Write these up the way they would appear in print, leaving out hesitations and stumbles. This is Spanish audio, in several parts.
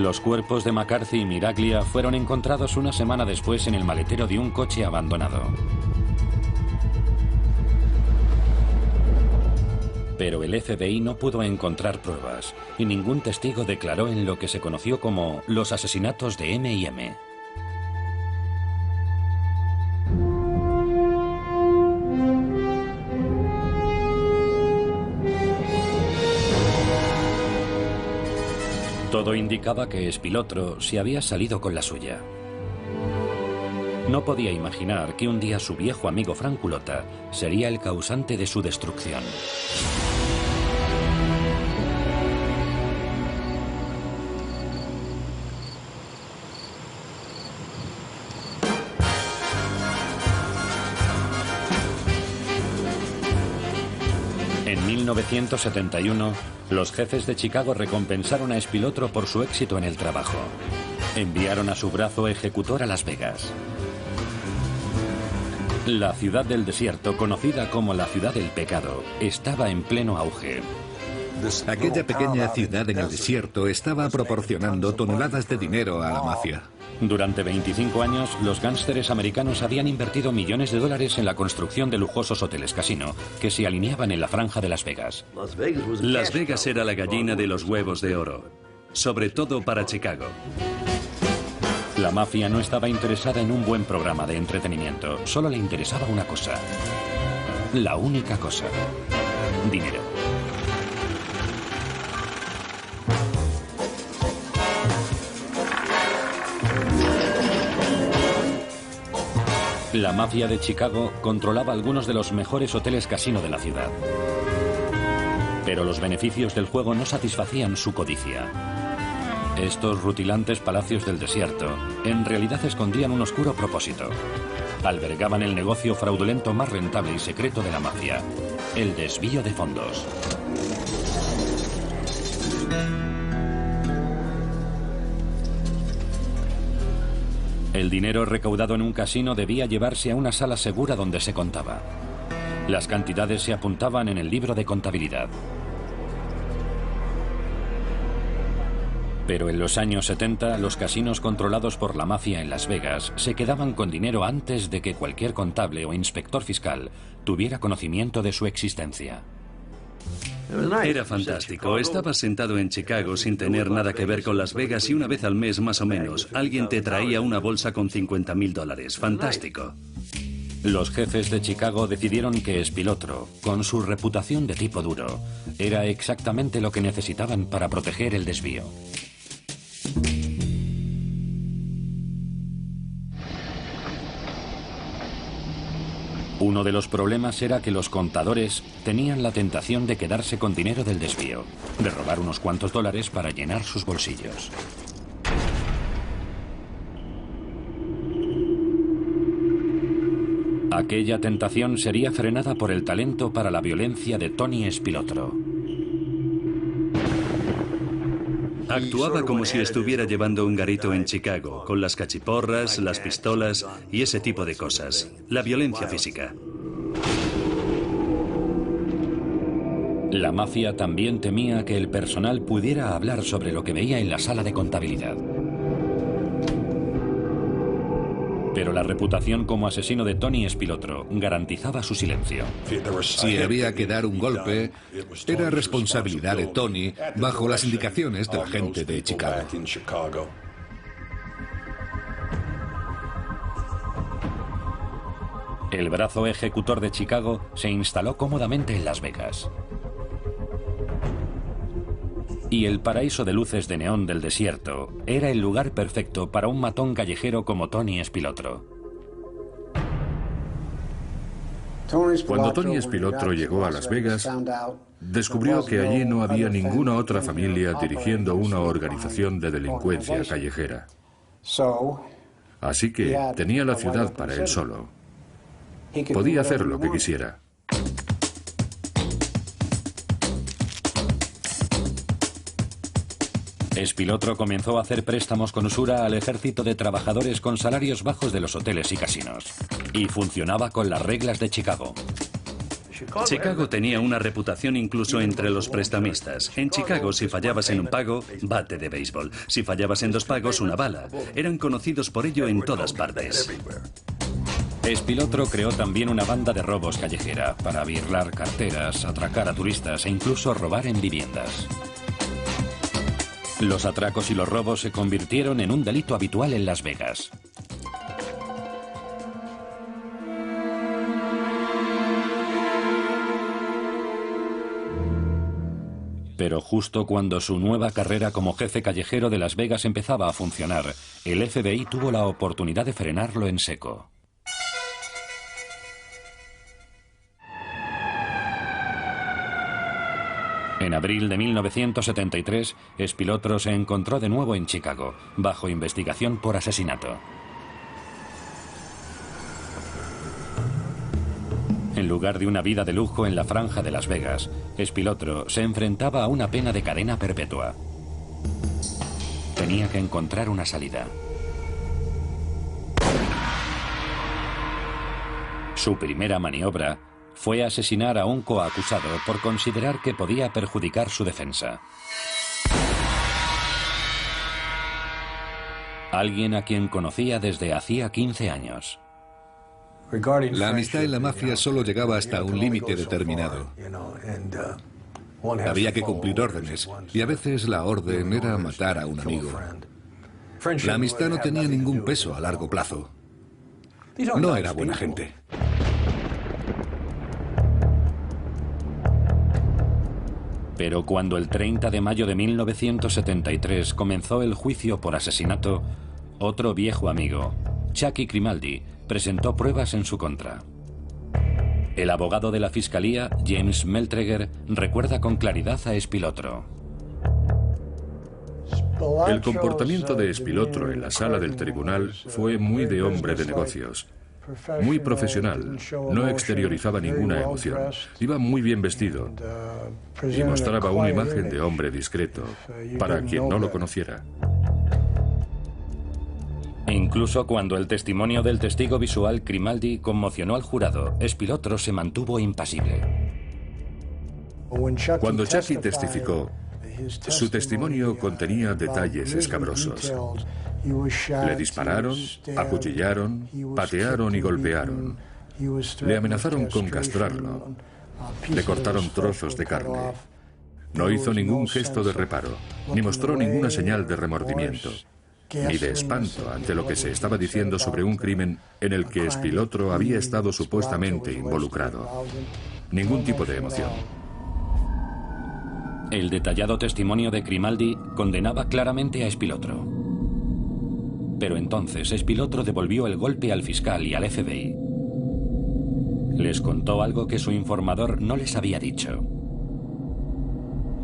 Los cuerpos de McCarthy y Miraglia fueron encontrados una semana después en el maletero de un coche abandonado. Pero el FBI no pudo encontrar pruebas y ningún testigo declaró en lo que se conoció como los asesinatos de M&M. Todo indicaba que Spilotro se había salido con la suya. No podía imaginar que un día su viejo amigo Frank Culotta sería el causante de su destrucción. En 1971, los jefes de Chicago recompensaron a Spilotro por su éxito en el trabajo. Enviaron a su brazo ejecutor a Las Vegas. La ciudad del desierto, conocida como la ciudad del pecado, estaba en pleno auge. Aquella pequeña ciudad en el desierto estaba proporcionando toneladas de dinero a la mafia. Durante 25 años, los gánsteres americanos habían invertido millones de dólares en la construcción de lujosos hoteles casino que se alineaban en la franja de Las Vegas. Las Vegas era la gallina de los huevos de oro, sobre todo para Chicago. La mafia no estaba interesada en un buen programa de entretenimiento, solo le interesaba una cosa. La única cosa: dinero. La mafia de Chicago controlaba algunos de los mejores hoteles casino de la ciudad. Pero los beneficios del juego no satisfacían su codicia. Estos rutilantes palacios del desierto en realidad escondían un oscuro propósito. Albergaban el negocio fraudulento más rentable y secreto de la mafia: el desvío de fondos. El dinero recaudado en un casino debía llevarse a una sala segura donde se contaba. Las cantidades se apuntaban en el libro de contabilidad. Pero en los años 70, los casinos controlados por la mafia en Las Vegas se quedaban con dinero antes de que cualquier contable o inspector fiscal tuviera conocimiento de su existencia. Era fantástico. Estaba sentado en Chicago sin tener nada que ver con Las Vegas y una vez al mes más o menos alguien te traía una bolsa con $50.000. Fantástico. Los jefes de Chicago decidieron que Spilotro, con su reputación de tipo duro, era exactamente lo que necesitaban para proteger el desvío. Uno de los problemas era que los contadores tenían la tentación de quedarse con dinero del desvío, de robar unos cuantos dólares para llenar sus bolsillos. Aquella tentación sería frenada por el talento para la violencia de Tony Spilotro. Actuaba como si estuviera llevando un garito en Chicago, con las cachiporras, las pistolas y ese tipo de cosas. La violencia física. La mafia también temía que el personal pudiera hablar sobre lo que veía en la sala de contabilidad. Pero la reputación como asesino de Tony Spilotro garantizaba su silencio. Si había que dar un golpe, era responsabilidad de Tony bajo las indicaciones de la gente de Chicago. El brazo ejecutor de Chicago se instaló cómodamente en Las Vegas. Y el paraíso de luces de neón del desierto era el lugar perfecto para un matón callejero como Tony Spilotro. Cuando Tony Spilotro llegó a Las Vegas, descubrió que allí no había ninguna otra familia dirigiendo una organización de delincuencia callejera. Así que tenía la ciudad para él solo. Podía hacer lo que quisiera. Spilotro comenzó a hacer préstamos con usura al ejército de trabajadores con salarios bajos de los hoteles y casinos. Y funcionaba con las reglas de Chicago. Chicago tenía una reputación incluso entre los prestamistas. En Chicago, si fallabas en un pago, bate de béisbol. Si fallabas en 2 pagos, una bala. Eran conocidos por ello en todas partes. Espilotro creó también una banda de robos callejera para birlar carteras, atracar a turistas e incluso robar en viviendas. Los atracos y los robos se convirtieron en un delito habitual en Las Vegas. Pero justo cuando su nueva carrera como jefe callejero de Las Vegas empezaba a funcionar, el FBI tuvo la oportunidad de frenarlo en seco. En abril de 1973, Espilotro se encontró de nuevo en Chicago, bajo investigación por asesinato. En lugar de una vida de lujo en la franja de Las Vegas, Espilotro se enfrentaba a una pena de cadena perpetua. Tenía que encontrar una salida. Su primera maniobra fue asesinar a un coacusado por considerar que podía perjudicar su defensa. Alguien a quien conocía desde hacía 15 años. La amistad en la mafia solo llegaba hasta un límite determinado. Había que cumplir órdenes, y a veces la orden era matar a un amigo. La amistad no tenía ningún peso a largo plazo. No era buena gente. Pero cuando el 30 de mayo de 1973 comenzó el juicio por asesinato, otro viejo amigo, Chucky Grimaldi, presentó pruebas en su contra. El abogado de la fiscalía, James Meltreger, recuerda con claridad a Espilotro. El comportamiento de Espilotro en la sala del tribunal fue muy de hombre de negocios. Muy profesional, no exteriorizaba ninguna emoción. Iba muy bien vestido y mostraba una imagen de hombre discreto para quien no lo conociera. Incluso cuando el testimonio del testigo visual Grimaldi conmocionó al jurado, Espilotro se mantuvo impasible. Cuando Chucky testificó, su testimonio contenía detalles escabrosos. Le dispararon, acuchillaron, patearon y golpearon. Le amenazaron con castrarlo. Le cortaron trozos de carne. No hizo ningún gesto de reparo, ni mostró ninguna señal de remordimiento, ni de espanto ante lo que se estaba diciendo sobre un crimen en el que Espilotro había estado supuestamente involucrado. Ningún tipo de emoción. El detallado testimonio de Grimaldi condenaba claramente a Espilotro. Pero entonces Espilotro devolvió el golpe al fiscal y al FBI. Les contó algo que su informador no les había dicho.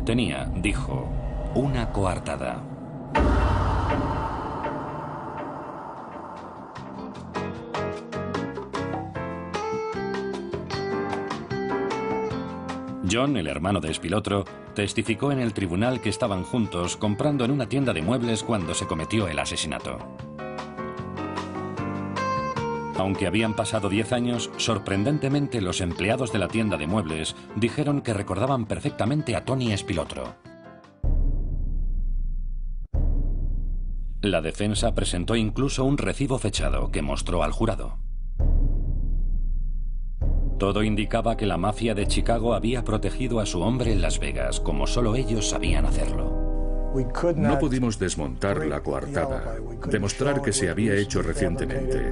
Tenía, dijo, una coartada. John, el hermano de Espilotro, testificó en el tribunal que estaban juntos comprando en una tienda de muebles cuando se cometió el asesinato. Aunque habían pasado 10 años, sorprendentemente los empleados de la tienda de muebles dijeron que recordaban perfectamente a Tony Espilotro. La defensa presentó incluso un recibo fechado que mostró al jurado. Todo indicaba que la mafia de Chicago había protegido a su hombre en Las Vegas, como solo ellos sabían hacerlo. No pudimos desmontar la coartada, demostrar que se había hecho recientemente.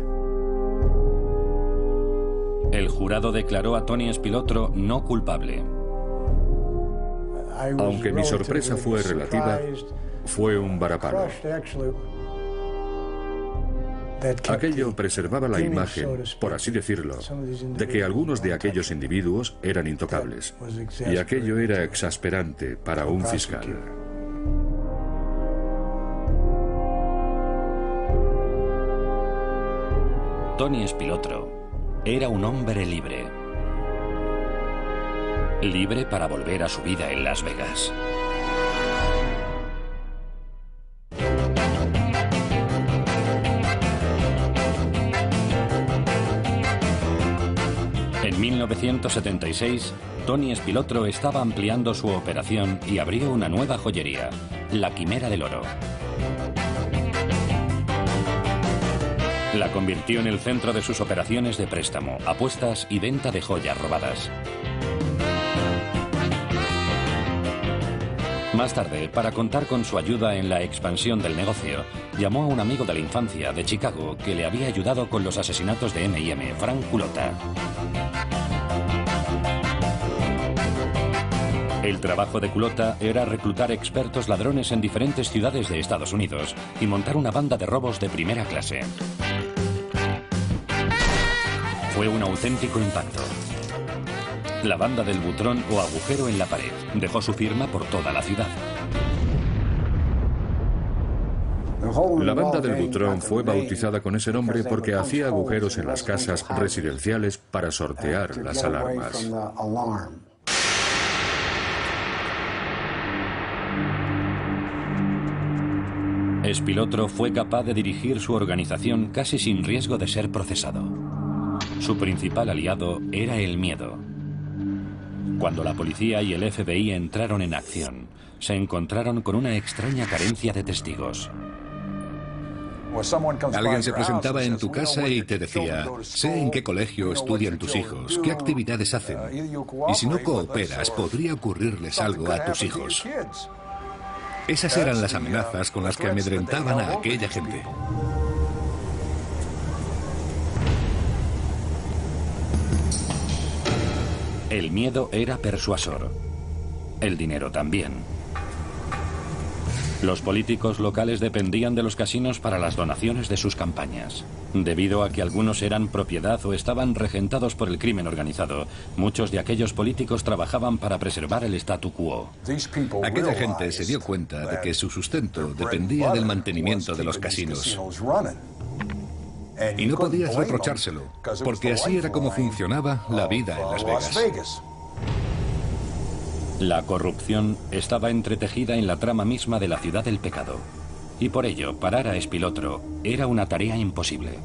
El jurado declaró a Tony Espilotro no culpable. Aunque mi sorpresa fue relativa, fue un varapalo. Aquello preservaba la imagen, por así decirlo, de que algunos de aquellos individuos eran intocables. Y aquello era exasperante para un fiscal. Tony Espilotro era un hombre libre. Libre para volver a su vida en Las Vegas. En En 1976, Tony Spilotro estaba ampliando su operación y abrió una nueva joyería, la Quimera del Oro. La convirtió en el centro de sus operaciones de préstamo, apuestas y venta de joyas robadas. Más tarde, para contar con su ayuda en la expansión del negocio, llamó a un amigo de la infancia de Chicago que le había ayudado con los asesinatos de M&M, Frank Culotta. El trabajo de Culotta era reclutar expertos ladrones en diferentes ciudades de Estados Unidos y montar una banda de robos de primera clase. Fue un auténtico impacto. La banda del butrón o agujero en la pared dejó su firma por toda la ciudad. La banda del butrón fue bautizada con ese nombre porque hacía agujeros en las casas residenciales para sortear las alarmas. Spilotro fue capaz de dirigir su organización casi sin riesgo de ser procesado. Su principal aliado era el miedo. Cuando la policía y el FBI entraron en acción, se encontraron con una extraña carencia de testigos. Alguien se presentaba en tu casa y te decía: sé en qué colegio estudian tus hijos, qué actividades hacen, y si no cooperas podría ocurrirles algo a tus hijos. Esas eran las amenazas con las que amedrentaban a aquella gente. El miedo era persuasor. El dinero también. Los políticos locales dependían de los casinos para las donaciones de sus campañas. Debido a que algunos eran propiedad o estaban regentados por el crimen organizado, muchos de aquellos políticos trabajaban para preservar el statu quo. Aquella gente se dio cuenta de que su sustento dependía del mantenimiento de los casinos. Y no podías reprochárselo, porque así era como funcionaba la vida en Las Vegas. La corrupción estaba entretejida en la trama misma de la ciudad del pecado, y por ello parar a Spilotro era una tarea imposible.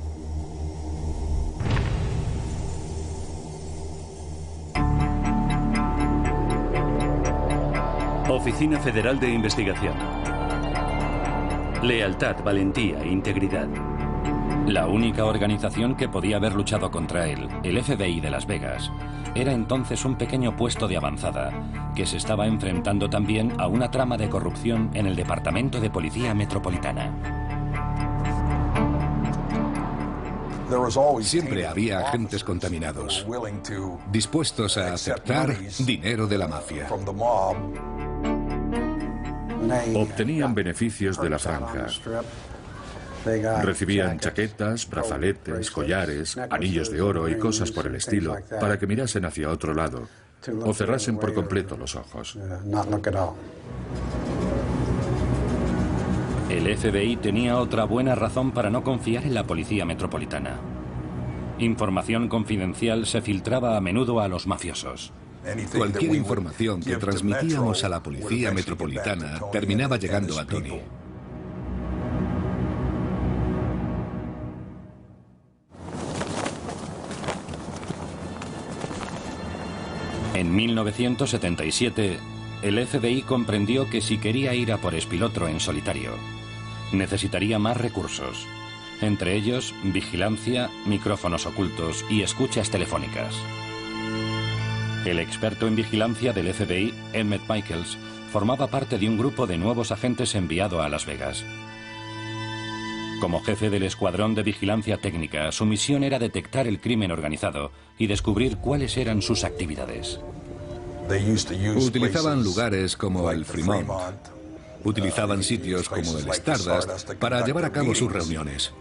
Oficina Federal de Investigación. Lealtad, valentía, integridad. La única organización que podía haber luchado contra él, el FBI de Las Vegas, era entonces un pequeño puesto de avanzada que se estaba enfrentando también a una trama de corrupción en el Departamento de Policía Metropolitana. Siempre había agentes contaminados, dispuestos a aceptar dinero de la mafia. Obtenían beneficios de la franja. Recibían chaquetas, brazaletes, collares, anillos de oro y cosas por el estilo para que mirasen hacia otro lado o cerrasen por completo los ojos. El FBI tenía otra buena razón para no confiar en la policía metropolitana. Información confidencial se filtraba a menudo a los mafiosos. Cualquier información que transmitíamos a la policía metropolitana terminaba llegando a Tony. En 1977, el FBI comprendió que si quería ir a por Spilotro en solitario, necesitaría más recursos, entre ellos vigilancia, micrófonos ocultos y escuchas telefónicas. El experto en vigilancia del FBI, Emmett Michaels, formaba parte de un grupo de nuevos agentes enviado a Las Vegas. Como jefe del escuadrón de vigilancia técnica, su misión era detectar el crimen organizado y descubrir cuáles eran sus actividades. Utilizaban lugares como el Fremont. Utilizaban sitios como el Stardust para llevar a cabo sus reuniones.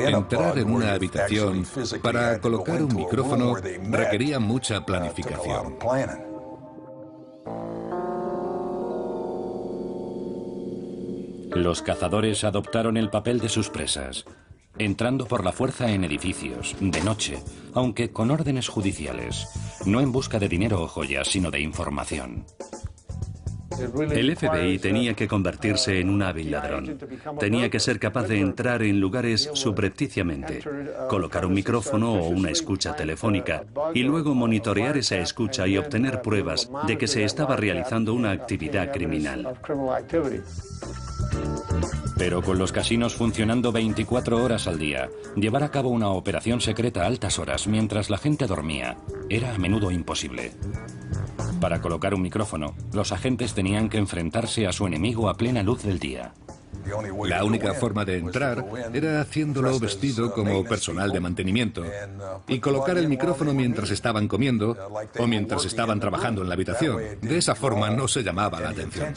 Entrar en una habitación para colocar un micrófono requería mucha planificación. Los cazadores adoptaron el papel de sus presas, entrando por la fuerza en edificios, de noche, aunque con órdenes judiciales, no en busca de dinero o joyas, sino de información. El FBI tenía que convertirse en un hábil ladrón. Tenía que ser capaz de entrar en lugares subrepticiamente, colocar un micrófono o una escucha telefónica y luego monitorear esa escucha y obtener pruebas de que se estaba realizando una actividad criminal. Pero con los casinos funcionando 24 horas al día, llevar a cabo una operación secreta a altas horas mientras la gente dormía era a menudo imposible. Para colocar un micrófono, los agentes tenían que enfrentarse a su enemigo a plena luz del día. La única forma de entrar era haciéndolo vestido como personal de mantenimiento y colocar el micrófono mientras estaban comiendo o mientras estaban trabajando en la habitación. De esa forma no se llamaba la atención.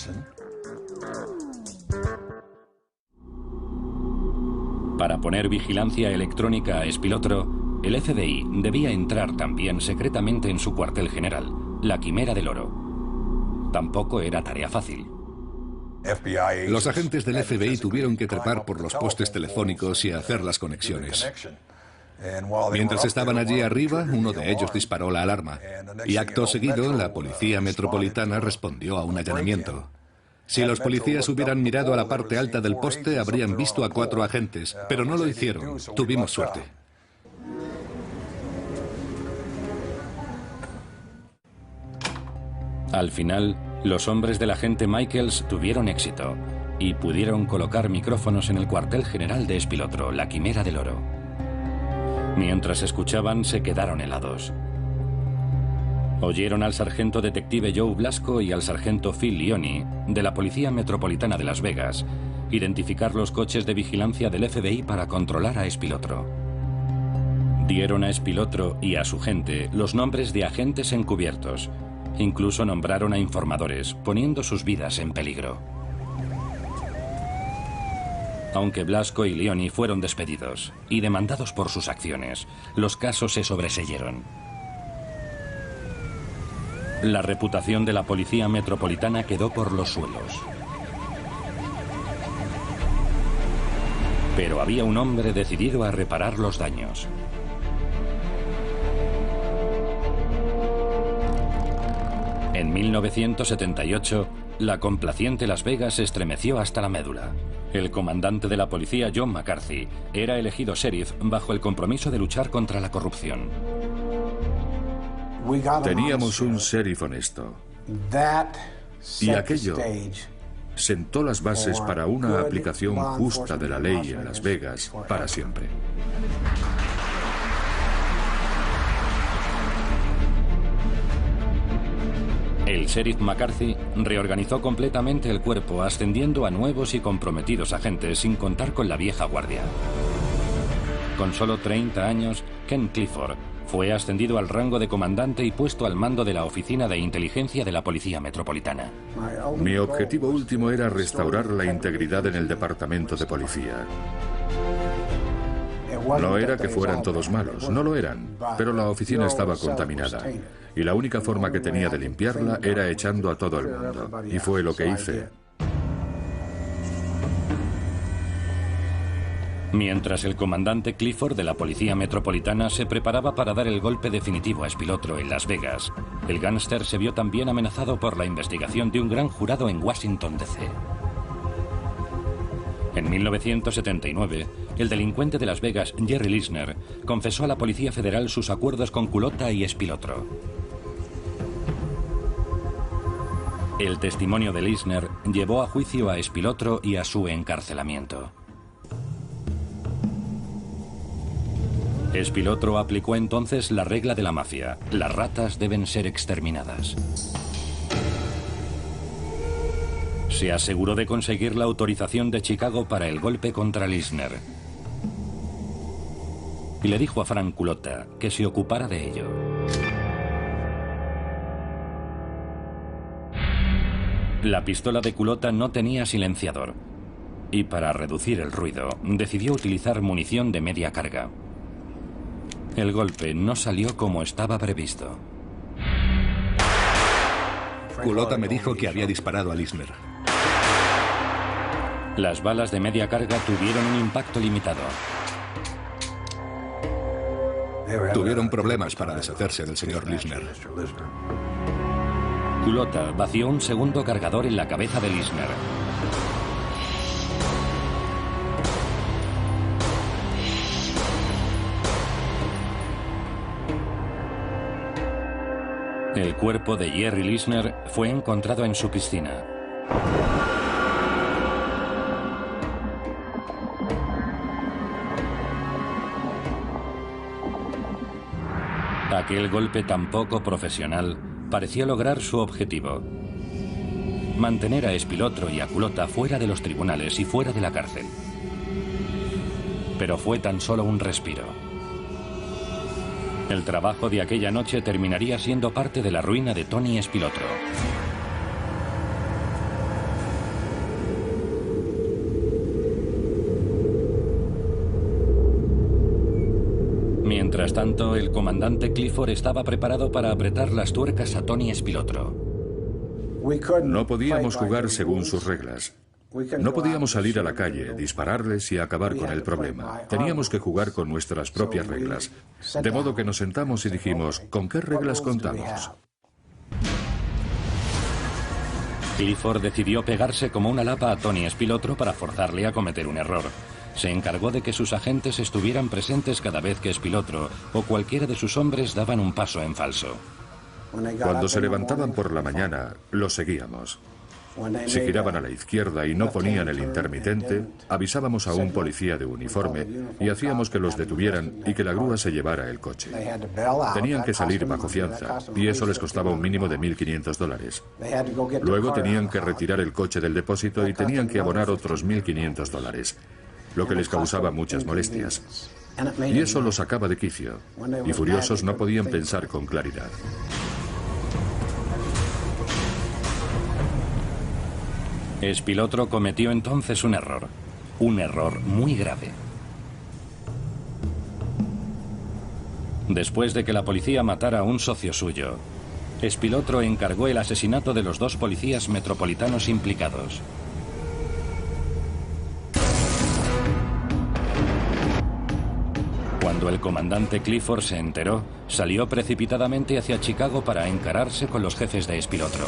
Para poner vigilancia electrónica a Espilotro, el FBI debía entrar también secretamente en su cuartel general, la Quimera del Oro. Tampoco era tarea fácil. Los agentes del FBI tuvieron que trepar por los postes telefónicos y hacer las conexiones. Mientras estaban allí arriba, uno de ellos disparó la alarma y acto seguido la Policía Metropolitana respondió a un allanamiento. Si los policías hubieran mirado a la parte alta del poste, habrían visto a 4 agentes, pero no lo hicieron. Tuvimos suerte. Al final, los hombres del agente Michaels tuvieron éxito y pudieron colocar micrófonos en el cuartel general de Espilotro, la Quimera del Oro. Mientras escuchaban, se quedaron helados. Oyeron al sargento detective Joe Blasco y al sargento Phil Leoni, de la Policía Metropolitana de Las Vegas, identificar los coches de vigilancia del FBI para controlar a Espilotro. Dieron a Espilotro y a su gente los nombres de agentes encubiertos. Incluso nombraron a informadores, poniendo sus vidas en peligro. Aunque Blasco y Leoni fueron despedidos y demandados por sus acciones, los casos se sobreseyeron. La reputación de la Policía Metropolitana quedó por los suelos. Pero había un hombre decidido a reparar los daños. En 1978, la complaciente Las Vegas se estremeció hasta la médula. El comandante de la policía, John McCarthy, era elegido sheriff bajo el compromiso de luchar contra la corrupción. Teníamos un sheriff honesto. Y aquello sentó las bases para una aplicación justa de la ley en Las Vegas para siempre. El sheriff McCarthy reorganizó completamente el cuerpo, ascendiendo a nuevos y comprometidos agentes sin contar con la vieja guardia. Con solo 30 años, Ken Clifford fue ascendido al rango de comandante y puesto al mando de la Oficina de Inteligencia de la Policía Metropolitana. Mi objetivo último era restaurar la integridad en el departamento de policía. No era que fueran todos malos, no lo eran, pero la oficina estaba contaminada. Y la única forma que tenía de limpiarla era echando a todo el mundo. Y fue lo que hice. Mientras el comandante Clifford de la Policía Metropolitana se preparaba para dar el golpe definitivo a Espilotro en Las Vegas, el gángster se vio también amenazado por la investigación de un gran jurado en Washington, D.C. En 1979, el delincuente de Las Vegas, Jerry Lisner, confesó a la Policía Federal sus acuerdos con Culota y Espilotro. El testimonio de Lisner llevó a juicio a Espilotro y a su encarcelamiento. Espilotro aplicó entonces la regla de la mafia: las ratas deben ser exterminadas. Se aseguró de conseguir la autorización de Chicago para el golpe contra Lisner. Y le dijo a Frank Culota que se ocupara de ello. La pistola de Culota no tenía silenciador. Y para reducir el ruido, decidió utilizar munición de media carga. El golpe no salió como estaba previsto. Culota me dijo que había disparado a Lisner. Las balas de media carga tuvieron un impacto limitado. Tuvieron problemas para deshacerse del señor Lisner. Culotta vació un segundo cargador en la cabeza de Lisner. El cuerpo de Jerry Lisner fue encontrado en su piscina. Aquel golpe tan poco profesional pareció lograr su objetivo: mantener a Spilotro y a Culotta fuera de los tribunales y fuera de la cárcel. Pero fue tan solo un respiro. El trabajo de aquella noche terminaría siendo parte de la ruina de Tony Spilotro. Mientras tanto, el comandante Clifford estaba preparado para apretar las tuercas a Tony Spilotro. No podíamos jugar según sus reglas. No podíamos salir a la calle, dispararles y acabar con el problema. Teníamos que jugar con nuestras propias reglas. De modo que nos sentamos y dijimos, ¿con qué reglas contamos? Clifford decidió pegarse como una lapa a Tony Spilotro para forzarle a cometer un error. Se encargó de que sus agentes estuvieran presentes cada vez que Spilotro o cualquiera de sus hombres daban un paso en falso. Cuando se levantaban por la mañana, los seguíamos. Si giraban a la izquierda y no ponían el intermitente, avisábamos a un policía de uniforme y hacíamos que los detuvieran y que la grúa se llevara el coche. Tenían que salir bajo fianza y eso les costaba un mínimo de $1.500. Luego tenían que retirar el coche del depósito y tenían que abonar otros $1.500, lo que les causaba muchas molestias. Y eso los sacaba de quicio, y furiosos no podían pensar con claridad. Spilotro cometió entonces un error muy grave. Después de que la policía matara a un socio suyo, Spilotro encargó el asesinato de los 2 policías metropolitanos implicados. Cuando el comandante Clifford se enteró, salió precipitadamente hacia Chicago para encararse con los jefes de Spilotro.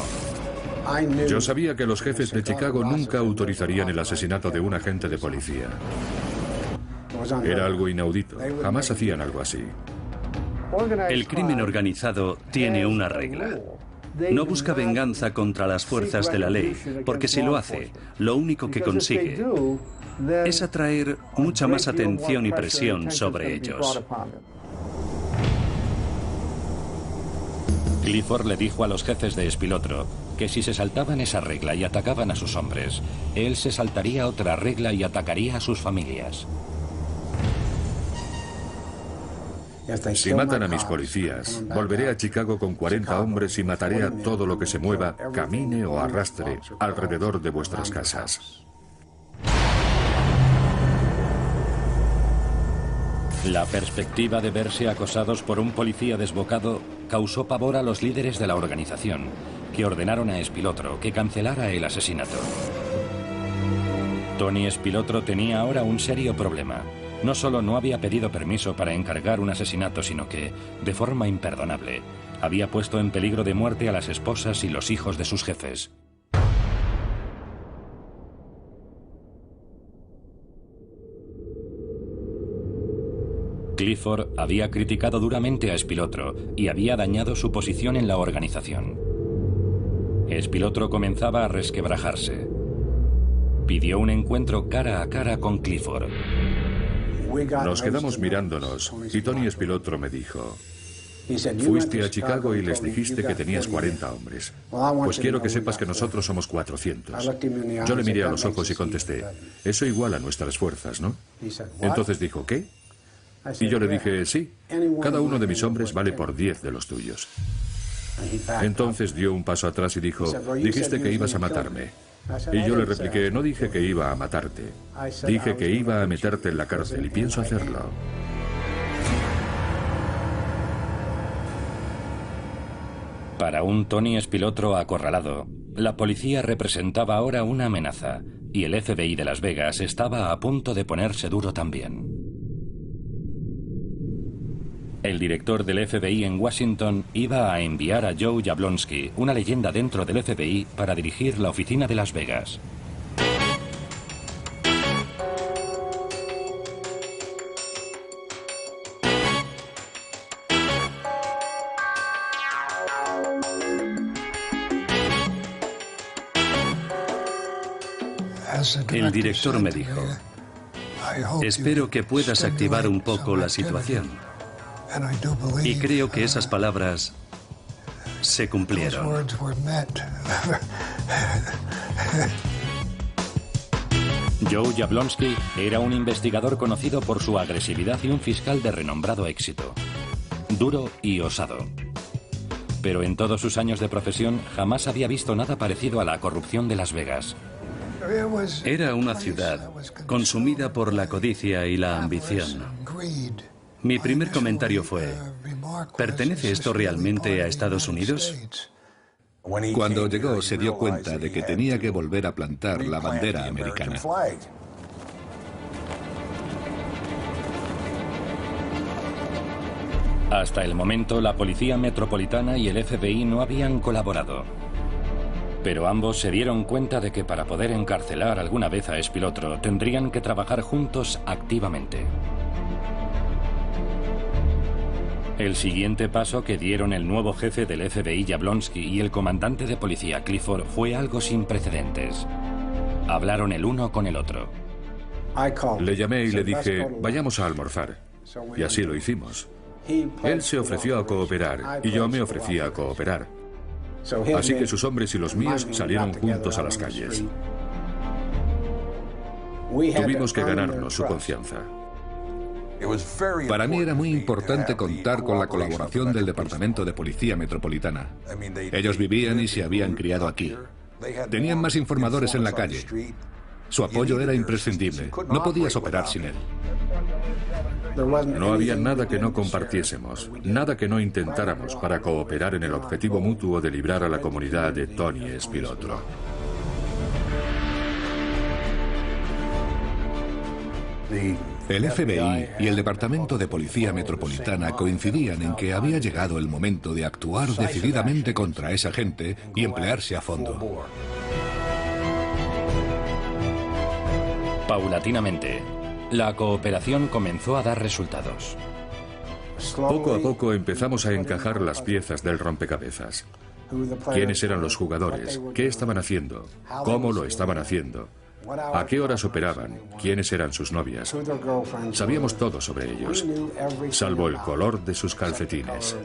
Yo sabía que los jefes de Chicago nunca autorizarían el asesinato de un agente de policía. Era algo inaudito. Jamás hacían algo así. El crimen organizado tiene una regla. No busca venganza contra las fuerzas de la ley, porque si lo hace, lo único que consigue es atraer mucha más atención y presión sobre ellos. Clifford le dijo a los jefes de Spilotro que si se saltaban esa regla y atacaban a sus hombres, él se saltaría otra regla y atacaría a sus familias. Si matan a mis policías, volveré a Chicago con 40 hombres y mataré a todo lo que se mueva, camine o arrastre alrededor de vuestras casas. La perspectiva de verse acosados por un policía desbocado causó pavor a los líderes de la organización, que ordenaron a Spilotro que cancelara el asesinato. Tony Spilotro tenía ahora un serio problema. No solo no había pedido permiso para encargar un asesinato, sino que, de forma imperdonable, había puesto en peligro de muerte a las esposas y los hijos de sus jefes. Clifford había criticado duramente a Spilotro y había dañado su posición en la organización. Spilotro comenzaba a resquebrajarse. Pidió un encuentro cara a cara con Clifford. Nos quedamos mirándonos y Tony Spilotro me dijo: fuiste a Chicago y les dijiste que tenías 40 hombres. Pues quiero que sepas que nosotros somos 400. Yo le miré a los ojos y contesté: eso iguala nuestras fuerzas, ¿no? Entonces dijo: ¿qué? Y yo le dije: sí, cada uno de mis hombres vale por 10 de los tuyos. Entonces dio un paso atrás y dijo: dijiste que ibas a matarme. Y yo le repliqué: no dije que iba a matarte. Dije que iba a meterte en la cárcel y pienso hacerlo. Para un Tony Spilotro acorralado, la policía representaba ahora una amenaza y el FBI de Las Vegas estaba a punto de ponerse duro también. El director del FBI en Washington iba a enviar a Joe Jablonski, una leyenda dentro del FBI, para dirigir la oficina de Las Vegas. El director me dijo: espero que puedas activar un poco la situación. Y creo que esas palabras se cumplieron. Joe Jablonski era un investigador conocido por su agresividad y un fiscal de renombrado éxito. Duro y osado. Pero en todos sus años de profesión jamás había visto nada parecido a la corrupción de Las Vegas. Era una ciudad consumida por la codicia y la ambición. Mi primer comentario fue: ¿pertenece esto realmente a Estados Unidos? Cuando llegó se dio cuenta de que tenía que volver a plantar la bandera americana. Hasta el momento, la Policía Metropolitana y el FBI no habían colaborado. Pero ambos se dieron cuenta de que para poder encarcelar alguna vez a Spilotro tendrían que trabajar juntos activamente. El siguiente paso que dieron el nuevo jefe del FBI Jablonski y el comandante de policía Clifford fue algo sin precedentes. Hablaron el uno con el otro. Le llamé y le dije, vayamos a almorzar. Y así lo hicimos. Él se ofreció a cooperar y yo me ofrecí a cooperar. Así que sus hombres y los míos salieron juntos a las calles. Tuvimos que ganarnos su confianza. Para mí era muy importante contar con la colaboración del Departamento de Policía Metropolitana. Ellos vivían y se habían criado aquí. Tenían más informadores en la calle. Su apoyo era imprescindible. No podías operar sin él. No había nada que no compartiésemos, nada que no intentáramos para cooperar en el objetivo mutuo de librar a la comunidad de Tony Spilotro. El FBI y el Departamento de Policía Metropolitana coincidían en que había llegado el momento de actuar decididamente contra esa gente y emplearse a fondo. Paulatinamente, la cooperación comenzó a dar resultados. Poco a poco empezamos a encajar las piezas del rompecabezas. ¿Quiénes eran los jugadores? ¿Qué estaban haciendo? ¿Cómo lo estaban haciendo? ¿A qué horas operaban? ¿Quiénes eran sus novias? Sabíamos todo sobre ellos, salvo el color de sus calcetines.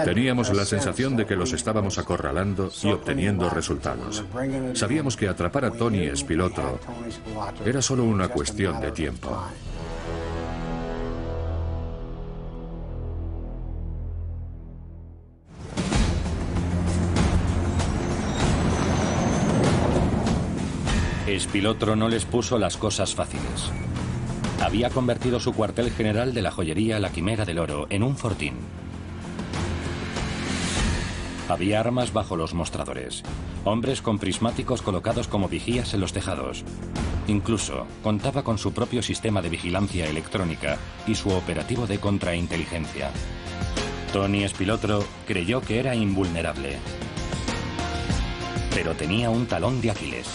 Teníamos la sensación de que los estábamos acorralando y obteniendo resultados. Sabíamos que atrapar a Tony Spilotro era solo una cuestión de tiempo. Spilotro no les puso las cosas fáciles. Había convertido su cuartel general de la joyería La Quimera del Oro en un fortín. Había armas bajo los mostradores, hombres con prismáticos colocados como vigías en los tejados. Incluso contaba con su propio sistema de vigilancia electrónica y su operativo de contrainteligencia. Tony Spilotro creyó que era invulnerable, pero tenía un talón de Aquiles.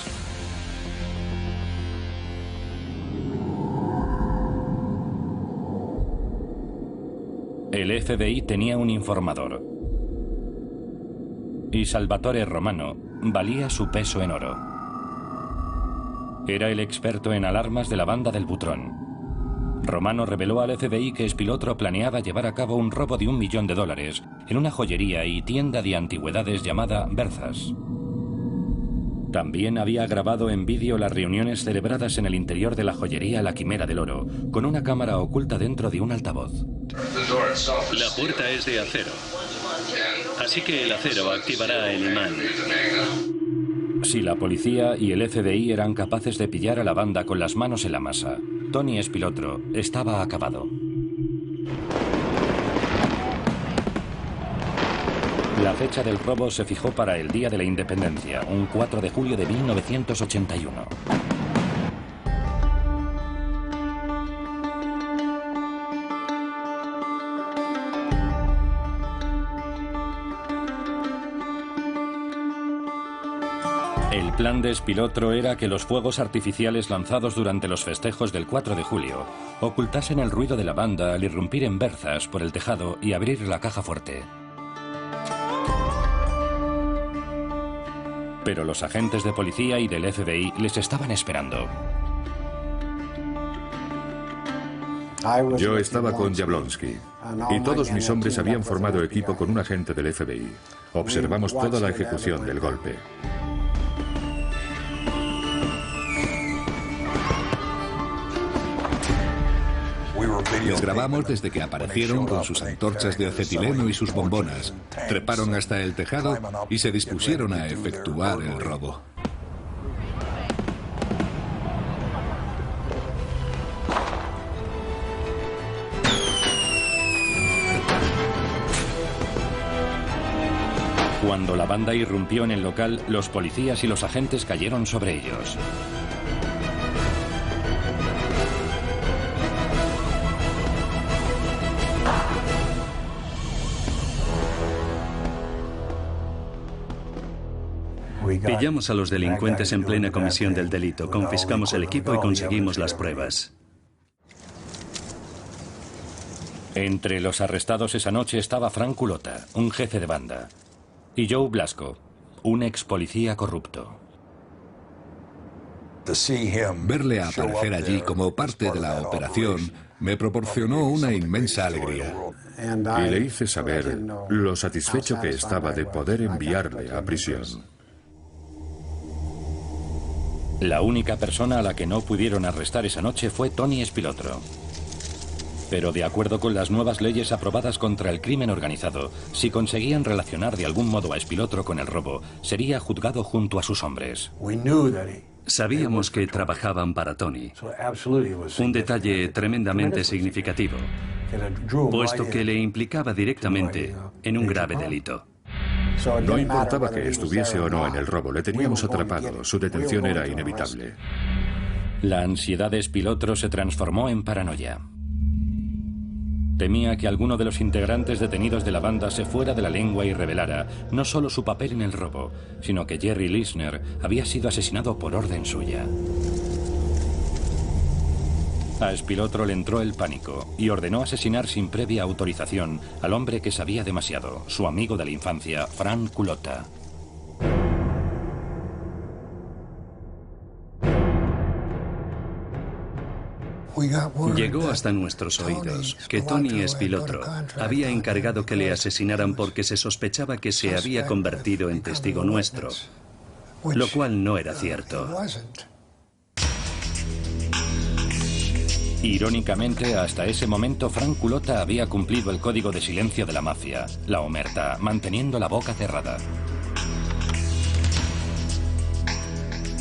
El FBI tenía un informador. Y Salvatore Romano valía su peso en oro. Era el experto en alarmas de la banda del Butrón. Romano reveló al FBI que Spilotro planeaba llevar a cabo un robo de $1 millón en una joyería y tienda de antigüedades llamada Berzas. También había grabado en vídeo las reuniones celebradas en el interior de la joyería La Quimera del Oro, con una cámara oculta dentro de un altavoz. La puerta es de acero, así que el acero activará el imán. Si la policía y el FBI eran capaces de pillar a la banda con las manos en la masa, Tony Spilotro estaba acabado. La fecha del robo se fijó para el Día de la Independencia, un 4 de julio de 1981. plan de Spilotro era que los fuegos artificiales lanzados durante los festejos del 4 de julio ocultasen el ruido de la banda al irrumpir en Berzas por el tejado y abrir la caja fuerte. Pero los agentes de policía y del FBI les estaban esperando. Yo estaba con Jablonski y todos mis hombres habían formado equipo con un agente del FBI. Observamos toda la ejecución del golpe. Les grabamos desde que aparecieron con sus antorchas de acetileno y sus bombonas, treparon hasta el tejado y se dispusieron a efectuar el robo. Cuando la banda irrumpió en el local, los policías y los agentes cayeron sobre ellos. Pillamos a los delincuentes en plena comisión del delito, confiscamos el equipo y conseguimos las pruebas. Entre los arrestados esa noche estaba Frank Culota, un jefe de banda, y Joe Blasco, un ex policía corrupto. Verle aparecer allí como parte de la operación me proporcionó una inmensa alegría. Y le hice saber lo satisfecho que estaba de poder enviarle a prisión. La única persona a la que no pudieron arrestar esa noche fue Tony Spilotro. Pero de acuerdo con las nuevas leyes aprobadas contra el crimen organizado, si conseguían relacionar de algún modo a Spilotro con el robo, sería juzgado junto a sus hombres. Sabíamos que trabajaban para Tony. Un detalle tremendamente significativo, puesto que le implicaba directamente en un grave delito. No importaba que estuviese o no en el robo, le teníamos atrapado, su detención era inevitable. La ansiedad de Spilotro se transformó en paranoia. Temía que alguno de los integrantes detenidos de la banda se fuera de la lengua y revelara no solo su papel en el robo, sino que Jerry Lisner había sido asesinado por orden suya. A Spilotro le entró el pánico y ordenó asesinar sin previa autorización al hombre que sabía demasiado, su amigo de la infancia, Frank Culota. Llegó hasta nuestros oídos que Tony Spilotro había encargado que le asesinaran porque se sospechaba que se había convertido en testigo nuestro, lo cual no era cierto. Irónicamente, hasta ese momento Frank Culota había cumplido el código de silencio de la mafia, la omerta, manteniendo la boca cerrada.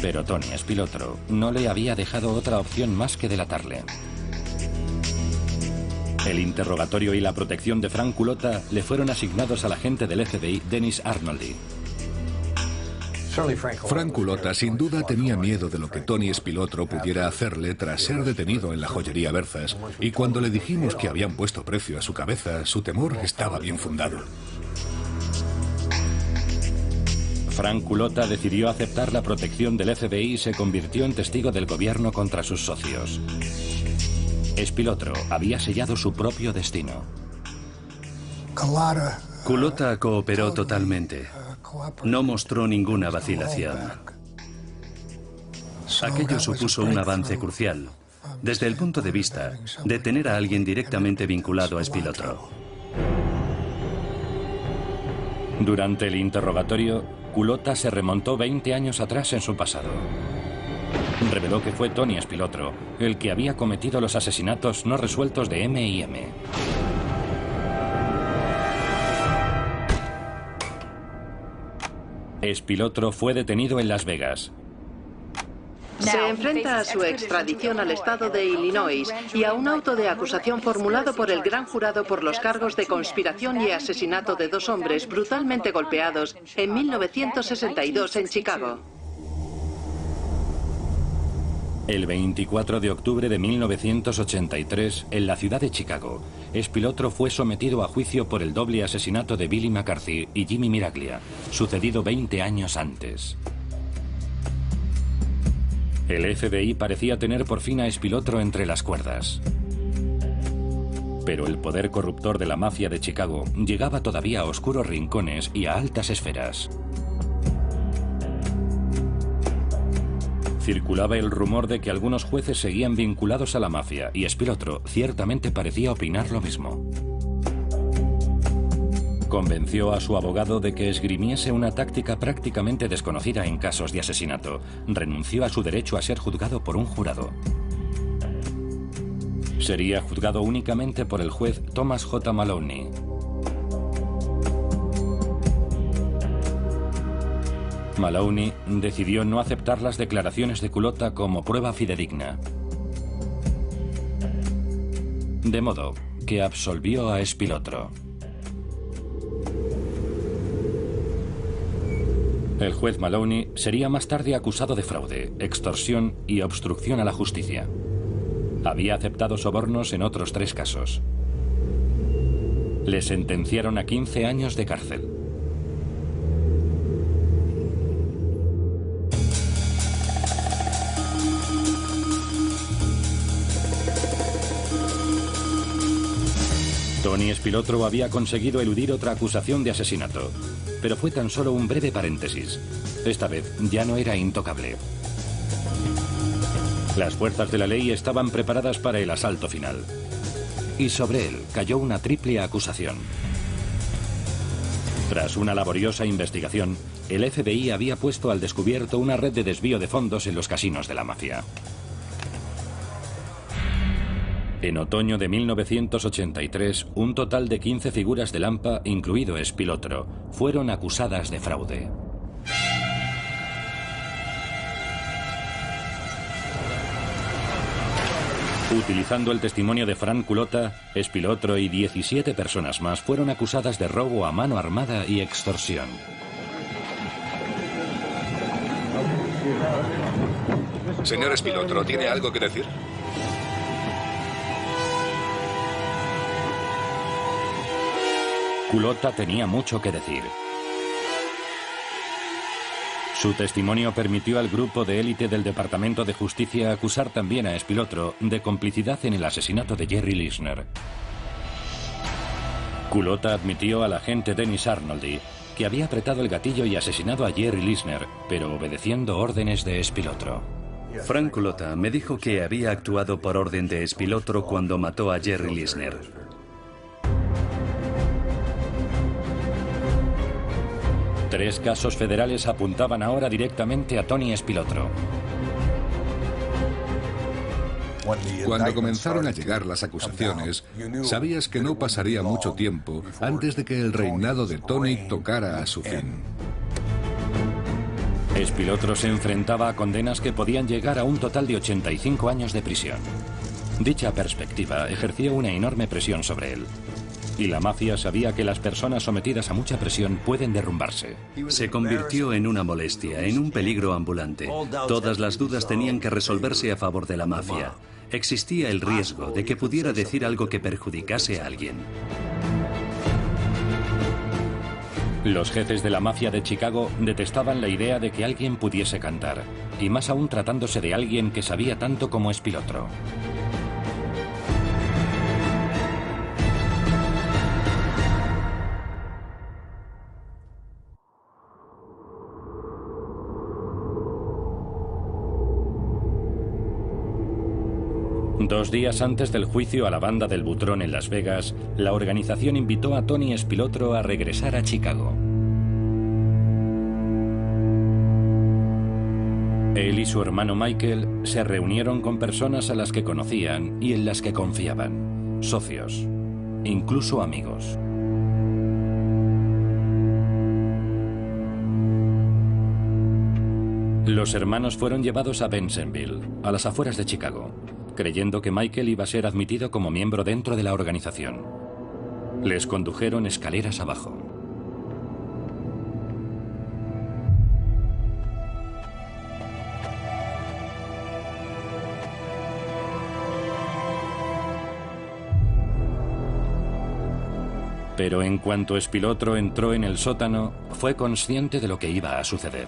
Pero Tony Spilotro no le había dejado otra opción más que delatarle. El interrogatorio y la protección de Frank Culota le fueron asignados al agente del FBI, Dennis Arnoldi. Frank Culota sin duda tenía miedo de lo que Tony Spilotro pudiera hacerle tras ser detenido en la joyería Berzas, y cuando le dijimos que habían puesto precio a su cabeza, su temor estaba bien fundado. Frank Culota decidió aceptar la protección del FBI y se convirtió en testigo del gobierno contra sus socios. Spilotro había sellado su propio destino. Culota cooperó totalmente. No mostró ninguna vacilación. Aquello supuso un avance crucial, desde el punto de vista de tener a alguien directamente vinculado a Spilotro. Durante el interrogatorio, Culota se remontó 20 años atrás en su pasado. Reveló que fue Tony Spilotro el que había cometido los asesinatos no resueltos de M&M. Spilotro fue detenido en Las Vegas. Se enfrenta a su extradición al estado de Illinois y a un auto de acusación formulado por el gran jurado por los cargos de conspiración y asesinato de dos hombres brutalmente golpeados en 1962 en Chicago. El 24 de octubre de 1983, en la ciudad de Chicago, Spilotro fue sometido a juicio por el doble asesinato de Billy McCarthy y Jimmy Miraglia, sucedido 20 años antes. El FBI parecía tener por fin a Spilotro entre las cuerdas. Pero el poder corruptor de la mafia de Chicago llegaba todavía a oscuros rincones y a altas esferas. Circulaba el rumor de que algunos jueces seguían vinculados a la mafia y Spilotro ciertamente parecía opinar lo mismo. Convenció a su abogado de que esgrimiese una táctica prácticamente desconocida en casos de asesinato. Renunció a su derecho a ser juzgado por un jurado. Sería juzgado únicamente por el juez Thomas J. Maloney. Maloney decidió no aceptar las declaraciones de Culotta como prueba fidedigna. De modo que absolvió a Spilotro. El juez Maloney sería más tarde acusado de fraude, extorsión y obstrucción a la justicia. Había aceptado sobornos en otros 3 casos. Le sentenciaron a 15 años de cárcel. Tony Spilotro había conseguido eludir otra acusación de asesinato, pero fue tan solo un breve paréntesis. Esta vez ya no era intocable. Las fuerzas de la ley estaban preparadas para el asalto final. Y sobre él cayó una triple acusación. Tras una laboriosa investigación, el FBI había puesto al descubierto una red de desvío de fondos en los casinos de la mafia. En otoño de 1983, un total de 15 figuras del AMPA, incluido Spilotro, fueron acusadas de fraude. Utilizando el testimonio de Frank Culotta, Spilotro y 17 personas más fueron acusadas de robo a mano armada y extorsión. Señor Spilotro, ¿tiene algo que decir? Culotta tenía mucho que decir. Su testimonio permitió al grupo de élite del Departamento de Justicia acusar también a Spilotro de complicidad en el asesinato de Jerry Lisner. Culotta admitió al agente Dennis Arnoldi que había apretado el gatillo y asesinado a Jerry Lisner, pero obedeciendo órdenes de Spilotro. Frank Culotta me dijo que había actuado por orden de Spilotro cuando mató a Jerry Lisner. Tres casos federales apuntaban ahora directamente a Tony Spilotro. Cuando comenzaron a llegar las acusaciones, sabías que no pasaría mucho tiempo antes de que el reinado de Tony tocara a su fin. Spilotro se enfrentaba a condenas que podían llegar a un total de 85 años de prisión. Dicha perspectiva ejerció una enorme presión sobre él. Y la mafia sabía que las personas sometidas a mucha presión pueden derrumbarse. Se convirtió en una molestia, en un peligro ambulante. Todas las dudas tenían que resolverse a favor de la mafia. Existía el riesgo de que pudiera decir algo que perjudicase a alguien. Los jefes de la mafia de Chicago detestaban la idea de que alguien pudiese cantar, y más aún tratándose de alguien que sabía tanto como Spilotro. Dos días antes del juicio a la banda del Butrón en Las Vegas, la organización invitó a Tony Spilotro a regresar a Chicago. Él y su hermano Michael se reunieron con personas a las que conocían y en las que confiaban, socios, incluso amigos. Los hermanos fueron llevados a Bensenville, a las afueras de Chicago, creyendo que Michael iba a ser admitido como miembro dentro de la organización. Les condujeron escaleras abajo. Pero en cuanto Spilotro entró en el sótano, fue consciente de lo que iba a suceder.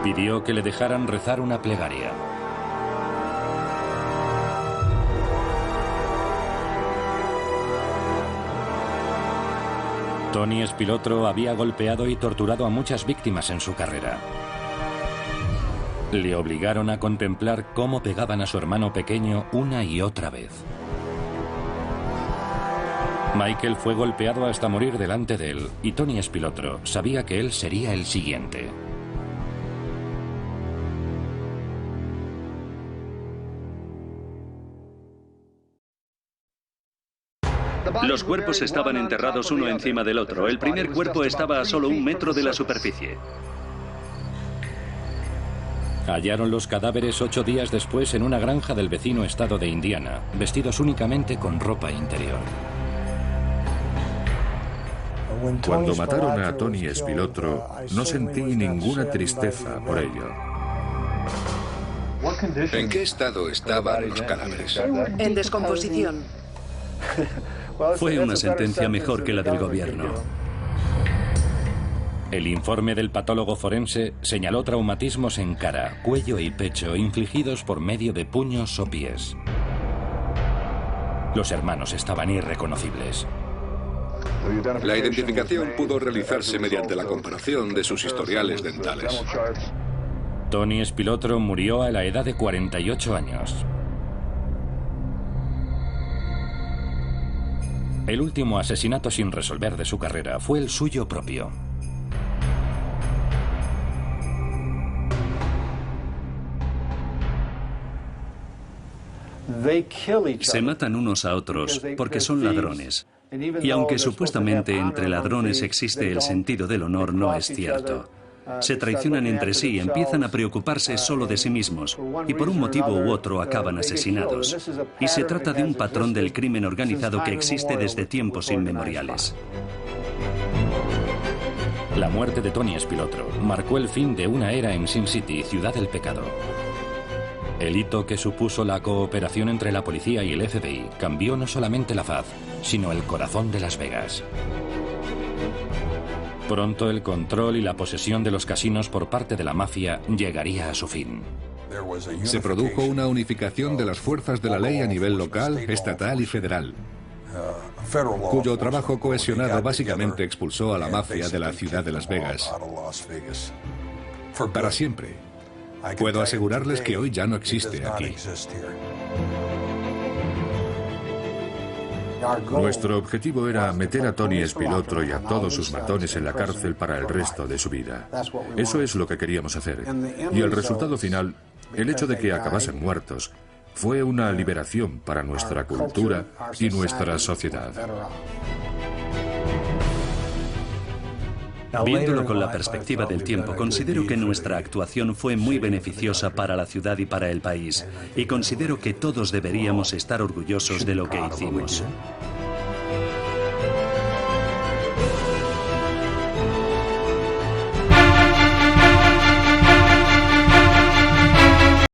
Pidió que le dejaran rezar una plegaria. Tony Spilotro había golpeado y torturado a muchas víctimas en su carrera. Le obligaron a contemplar cómo pegaban a su hermano pequeño una y otra vez. Michael fue golpeado hasta morir delante de él, y Tony Spilotro sabía que él sería el siguiente. Los cuerpos estaban enterrados uno encima del otro. El primer cuerpo estaba a solo 1 metro de la superficie. Hallaron los cadáveres 8 días después en una granja del vecino estado de Indiana, vestidos únicamente con ropa interior. Cuando mataron a Tony Spilotro, no sentí ninguna tristeza por ello. ¿En qué estado estaban los cadáveres? En descomposición. Fue una sentencia mejor que la del gobierno. El informe del patólogo forense señaló traumatismos en cara, cuello y pecho infligidos por medio de puños o pies. Los hermanos estaban irreconocibles. La identificación pudo realizarse mediante la comparación de sus historiales dentales. Tony Spilotro murió a la edad de 48 años. El último asesinato sin resolver de su carrera fue el suyo propio. Se matan unos a otros porque son ladrones. Y aunque supuestamente entre ladrones existe el sentido del honor, no es cierto. Se traicionan entre sí, empiezan a preocuparse solo de sí mismos y por un motivo u otro acaban asesinados. Y se trata de un patrón del crimen organizado que existe desde tiempos inmemoriales. La muerte de Tony Spilotro marcó el fin de una era en Sin City, ciudad del pecado. El hito que supuso la cooperación entre la policía y el FBI cambió no solamente la faz, sino el corazón de Las Vegas. Pronto el control y la posesión de los casinos por parte de la mafia llegaría a su fin. Se produjo una unificación de las fuerzas de la ley a nivel local, estatal y federal, cuyo trabajo cohesionado básicamente expulsó a la mafia de la ciudad de Las Vegas. Para siempre. Puedo asegurarles que hoy ya no existe aquí. Nuestro objetivo era meter a Tony Spilotro y a todos sus matones en la cárcel para el resto de su vida. Eso es lo que queríamos hacer. Y el resultado final, el hecho de que acabasen muertos, fue una liberación para nuestra cultura y nuestra sociedad. Viéndolo con la perspectiva del tiempo, considero que nuestra actuación fue muy beneficiosa para la ciudad y para el país. Y considero que todos deberíamos estar orgullosos de lo que hicimos.